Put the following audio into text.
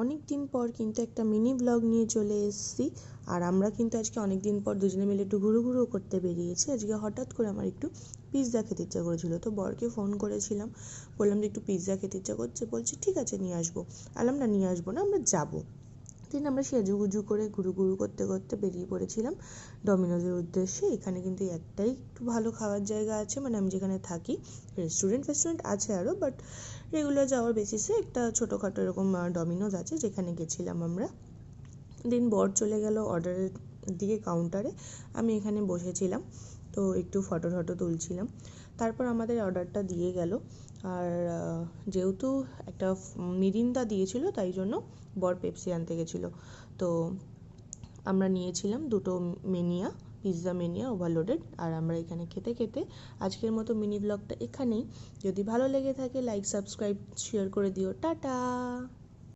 অনেক দিন পর কিন্তু একটা মিনি ব্লগ নিয়ে চলে এসেছি। আর আমরা কিন্তু আজকে অনেক দিন পর দুজনে মিলে একটু ঘুরু করতে বেরিয়েছি। আজকে হঠাৎ করে আমার একটু পিৎজা খেতে ইচ্ছা করেছিল, তো বরকে ফোন করেছিলাম, বললাম যে একটু পিৎজা খেতে ইচ্ছা করছে। বলছে ঠিক আছে নিয়ে আসবো। আলাম না, নিয়ে আসবো না, আমরা যাবো। দিন আমরা সেজুগুজু করে ঘুরু করতে করতে বেরিয়ে পড়েছিলাম ডমিনোজের উদ্দেশ্যে। এখানে কিন্তু একটাই একটু ভালো খাওয়ার জায়গা আছে, মানে আমি যেখানে থাকি রেস্টুরেন্ট আছে আরও, বাট রেগুলার যাওয়ার বেসিসে একটা ছোটোখাটো এরকম ডমিনোজ আছে, যেখানে গেছিলাম আমরা। দিন বর চলে গেল অর্ডারের দিকে কাউন্টারে, আমি এখানে বসেছিলাম, তো একটু ফটো তুলছিলাম। তারপর আমাদের অর্ডারটা দিয়ে গেল। আর যেহেতু একটা মিরিন্ডা দিয়েছিল, তাই জন্য বর পেপসি আনতে গেছিলো। তো আমরা নিয়েছিলাম দুটো মেনিয়া, পিৎজা মেনিয়া ওভারলোডেড। আর আমরা এখানে খেতে খেতে আজকের মতো মিনি ব্লগটা এখানেই। যদি ভালো লেগে থাকে লাইক, সাবস্ক্রাইব, শেয়ার করে দিও। টাটা।